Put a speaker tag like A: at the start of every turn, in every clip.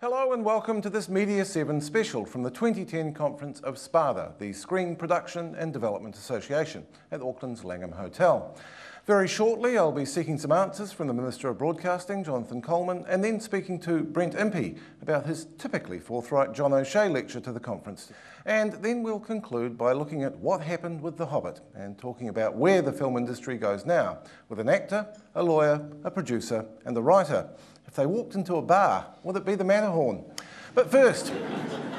A: Hello and welcome to this Media7 special from the 2010 conference of SPADA, the Screen Production and Development Association, at Auckland's Langham Hotel. Very shortly I'll be seeking some answers from the Minister of Broadcasting, Jonathan Coleman, and then speaking to Brent Impey about his typically forthright John O'Shea lecture to the conference. And then we'll conclude by looking at what happened with The Hobbit and talking about where the film industry goes now, with an actor, a lawyer, a producer and a writer. If they walked into a bar, would it be the Matterhorn? But first,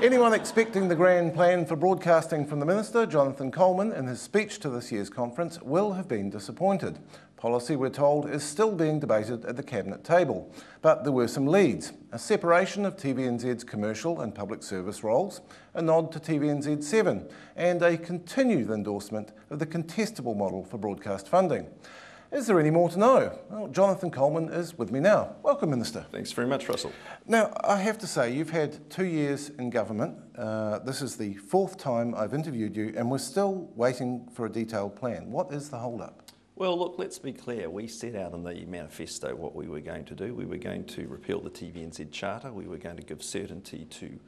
A: anyone expecting the grand plan for broadcasting from the Minister, Jonathan Coleman, in his speech to this year's conference, will have been disappointed. Policy, we're told, is still being debated at the Cabinet table. But there were some leads: a separation of TVNZ's commercial and public service roles, a nod to TVNZ7, and a continued endorsement of the contestable model for broadcast funding. Is there any more to know? Well, Jonathan Coleman is with me now. Welcome, Minister.
B: Thanks very much, Russell.
A: Now, I have to say, you've had 2 years in government. This is the fourth time I've interviewed you, and we're still waiting for a detailed plan. What is the hold-up?
B: Well, look, let's be clear. We set out in the manifesto what we were going to do. We were going to repeal the TVNZ Charter. We were going to give certainty to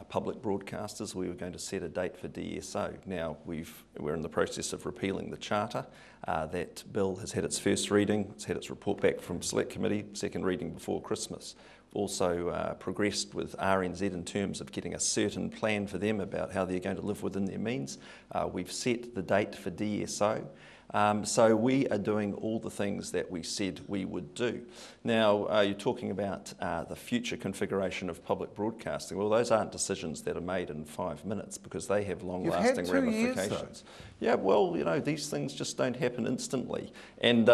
B: public broadcasters. We were going to set a date for DSO. Now, we're in the process of repealing the Charter. That bill has had its first reading. It's had its report back from Select Committee, second reading before Christmas. Also progressed with RNZ in terms of getting a certain plan for them about how they're going to live within their means. We've set the date for DSO. So we are doing all the things that we said we would do. Now, you're talking about the future configuration of public broadcasting. Well, those aren't decisions that are made in 5 minutes because they have long-lasting ramifications. Yeah, well, you know, these things just don't happen instantly. And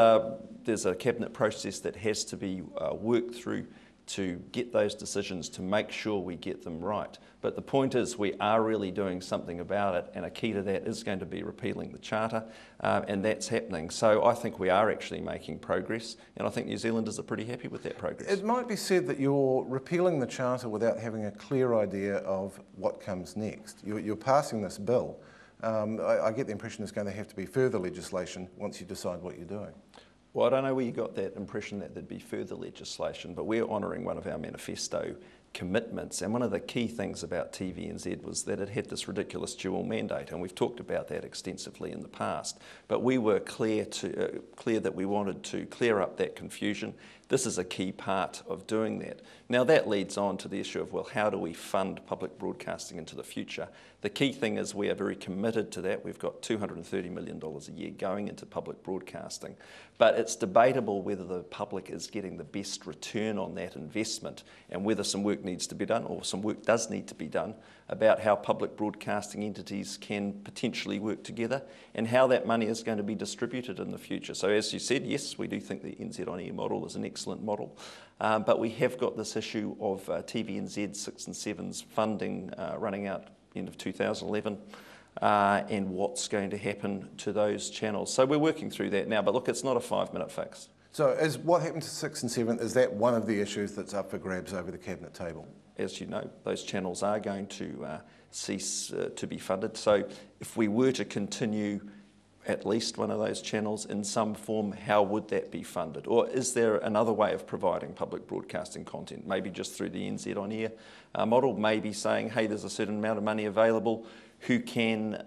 B: there's a cabinet process that has to be worked through to get those decisions, to make sure we get them right. But the point is, we are really doing something about it, and a key to that is going to be repealing the Charter, and that's happening. So I think we are actually making progress, and I think New Zealanders are pretty happy with that progress.
A: It might be said that you're repealing the Charter without having a clear idea of what comes next. You're passing this bill. I get the impression there's going to have to be further legislation once you decide what you're doing.
B: Well, I don't know where you got that impression that there'd be further legislation, but we're honouring one of our manifesto commitments, and one of the key things about TVNZ was that it had this ridiculous dual mandate, and we've talked about that extensively in the past, but we were clear that we wanted to clear up that confusion. This is a key part of doing that. Now that leads on to the issue of, well, how do we fund public broadcasting into the future? The key thing is we are very committed to that. We've got $230 million a year going into public broadcasting, but it's debatable whether the public is getting the best return on that investment and whether some work needs to be done, or some work does need to be done, about how public broadcasting entities can potentially work together and how that money is going to be distributed in the future. So as you said, yes, we do think the NZ on Air model is an excellent model, but we have got this issue of TVNZ 6 and 7's funding running out end of 2011. And what's going to happen to those channels. So we're working through that now, but look, it's not a 5-minute fix.
A: So is what happened to 6 and 7, is that one of the issues that's up for grabs over the Cabinet table?
B: As you know, those channels are going to cease to be funded. So if we were to continue at least one of those channels in some form, how would that be funded? Or is there another way of providing public broadcasting content? Maybe just through the NZ on Air model, maybe saying, hey, there's a certain amount of money available, who can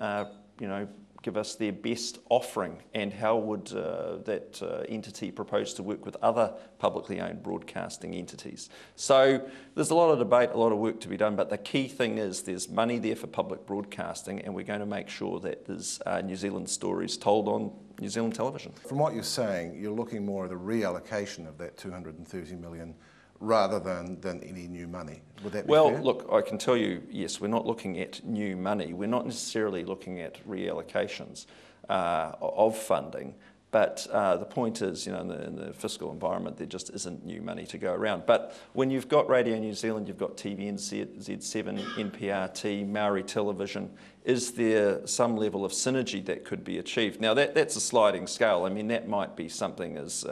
B: give us their best offering, and how would that entity propose to work with other publicly owned broadcasting entities? So there's a lot of debate, a lot of work to be done, but the key thing is there's money there for public broadcasting, and we're going to make sure that there's New Zealand stories told on New Zealand television.
A: From what you're saying, you're looking more at a reallocation of that $230 million rather than any new money. Would that be fair?
B: Well, look, I can tell you, yes, we're not looking at new money. We're not necessarily looking at reallocations of funding, but the point is, you know, in the fiscal environment, there just isn't new money to go around. But when you've got Radio New Zealand, you've got TVNZ7, NPRT, Maori Television, is there some level of synergy that could be achieved? Now, that's a sliding scale. I mean, that might be something as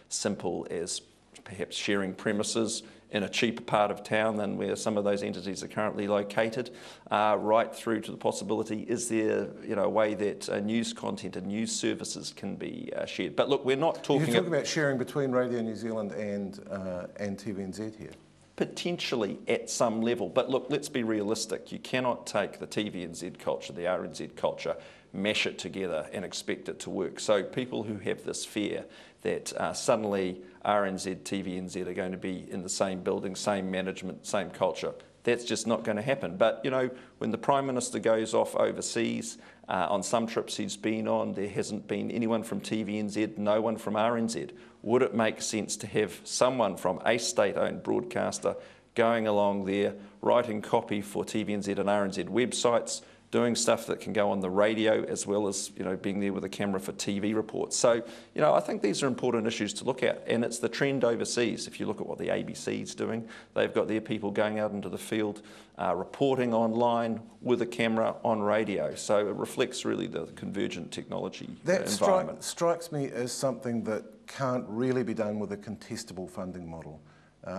B: simple as perhaps sharing premises in a cheaper part of town than where some of those entities are currently located, right through to the possibility, is there a way that news content and news services can be shared? But look, we're not talking...
A: You're talking about sharing between Radio New Zealand and TVNZ here?
B: potentially at some level. But look, let's be realistic. You cannot take the TVNZ culture, the RNZ culture, mash it together and expect it to work. So people who have this fear that suddenly RNZ, TVNZ are going to be in the same building, same management, same culture, that's just not going to happen. But, you know, when the Prime Minister goes off overseas, on some trips he's been on, there hasn't been anyone from TVNZ, no one from RNZ. Would it make sense to have someone from a state-owned broadcaster going along there, writing copy for TVNZ and RNZ websites, doing stuff that can go on the radio, as well as, you know, being there with a camera for TV reports? So, you know, I think these are important issues to look at, and it's the trend overseas. If you look at what the ABC's doing, they've got their people going out into the field, reporting online with a camera on radio. So it reflects really the convergent technology environment.
A: That strikes me as something that can't really be done with a contestable funding model.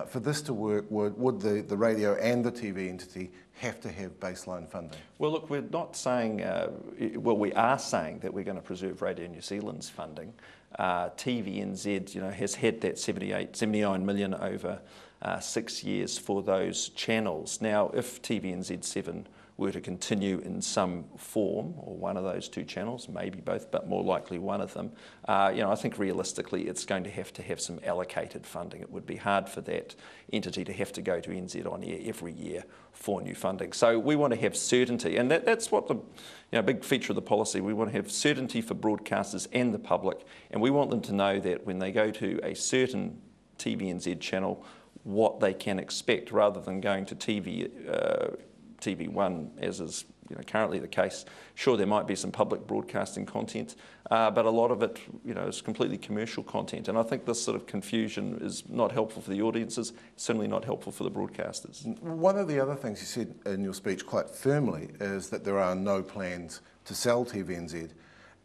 A: For this to work, would the radio and the TV entity have to have baseline funding? Well,
B: look, we're not saying, we are saying that we're going to preserve Radio New Zealand's funding. TVNZ, you know, has had that 79 million over 6 years for those channels. Now, if TVNZ7 were to continue in some form, or one of those two channels, maybe both, but more likely one of them, you know, I think realistically it's going to have some allocated funding. It would be hard for that entity to have to go to NZ On Air every year for new funding. So we want to have certainty, and that's what the big feature of the policy. We want to have certainty for broadcasters and the public, and we want them to know that when they go to a certain TVNZ channel, what they can expect, rather than going to TV1, as is currently the case. Sure, there might be some public broadcasting content, but a lot of it is completely commercial content. And I think this sort of confusion is not helpful for the audiences, certainly not helpful for the broadcasters.
A: One of the other things you said in your speech quite firmly is that there are no plans to sell TVNZ.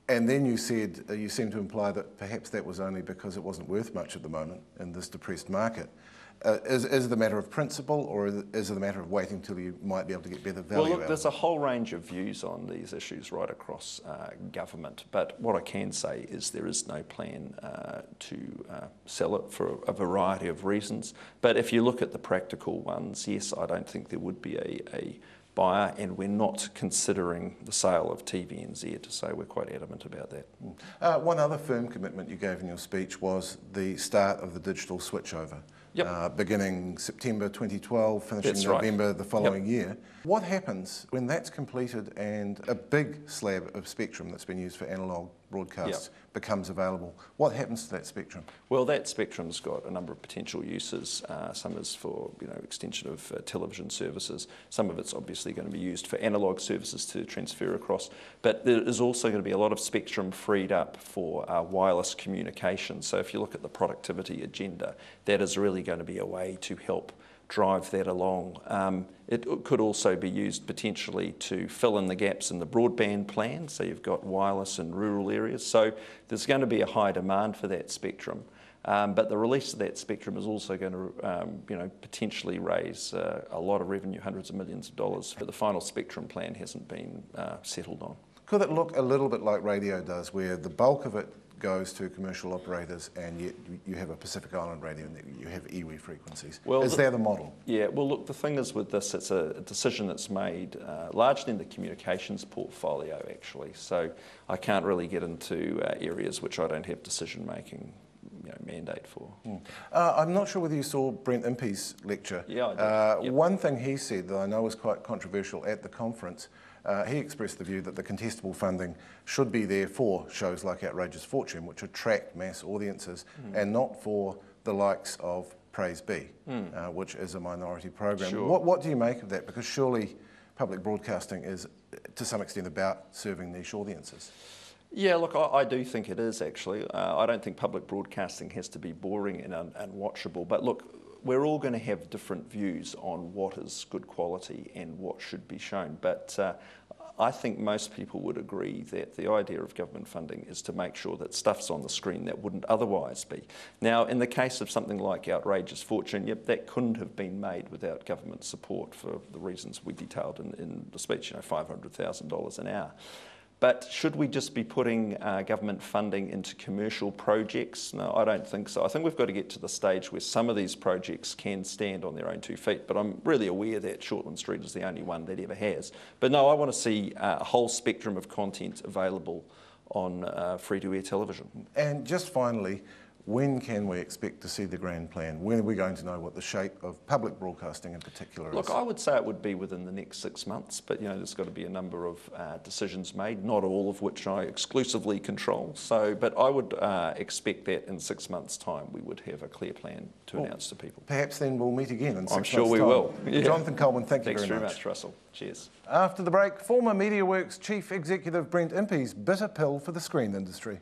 A: And then you said, you seemed to imply that perhaps that was only because it wasn't worth much at the moment in this depressed market. Is it a matter of principle, or is it a matter of waiting till you might be able to get better value?
B: Well, look, there's a whole range of views on these issues right across government, but what I can say is there is no plan to sell it for a variety of reasons. But if you look at the practical ones, yes, I don't think there would be a buyer, and we're not considering the sale of TVNZ, so we're quite adamant about that.
A: One other firm commitment you gave in your speech was the start of the digital switchover. Yep. Beginning September 2012, finishing November the following year. What happens when that's completed and a big slab of spectrum that's been used for analogue broadcasts becomes available? What happens to that spectrum?
B: Well, that spectrum's got a number of potential uses. Some is for extension of television services. Some of it's obviously going to be used for analogue services to transfer across. But there is also going to be a lot of spectrum freed up for wireless communication. So if you look at the productivity agenda, that is really going to be a way to help drive that along. It could also be used potentially to fill in the gaps in the broadband plan, so you've got wireless in rural areas. So there's going to be a high demand for that spectrum. But the release of that spectrum is also going to potentially raise a lot of revenue, hundreds of millions of dollars, but the final spectrum plan hasn't been settled on.
A: Could it look a little bit like radio does, where the bulk of it goes to commercial operators, and yet you have a Pacific Island radio and you have iwi frequencies? Well, is that the model?
B: Yeah, well look, the thing is with this, it's a decision that's made largely in the communications portfolio actually, so I can't really get into areas which I don't have decision-making mandate for.
A: I'm not sure whether you saw Brent Impey's lecture.
B: Yeah, I did.
A: One thing he said that I know was quite controversial at the conference, he expressed the view that the contestable funding should be there for shows like Outrageous Fortune, which attract mass audiences, and not for the likes of Praise Be, which is a minority program.
B: Sure.
A: What do you make of that? Because surely public broadcasting is, to some extent, about serving niche audiences.
B: Yeah, look, I do think it is actually. I don't think public broadcasting has to be boring and unwatchable, but look, we're all going to have different views on what is good quality and what should be shown, but I think most people would agree that the idea of government funding is to make sure that stuff's on the screen that wouldn't otherwise be. Now, in the case of something like Outrageous Fortune, that couldn't have been made without government support for the reasons we detailed in the speech, $500,000 an hour. But should we just be putting government funding into commercial projects? No, I don't think so. I think we've got to get to the stage where some of these projects can stand on their own 2 feet. But I'm really aware that Shortland Street is the only one that ever has. But no, I want to see a whole spectrum of content available on free-to-air television.
A: And just finally, when can we expect to see the grand plan? When are we going to know what the shape of public broadcasting in particular is?
B: Look, I would say it would be within the next 6 months, but there's got to be a number of decisions made, not all of which I exclusively control. So, but I would expect that in 6 months' time we would have a clear plan to announce to people.
A: Perhaps then we'll meet again in 6 months' time.
B: I'm sure we will. Yeah.
A: Jonathan Coleman, thank you
B: very much.
A: very
B: Thanks very much, Russell. Cheers.
A: After the break, former MediaWorks Chief Executive Brent Impey's bitter pill for the screen industry.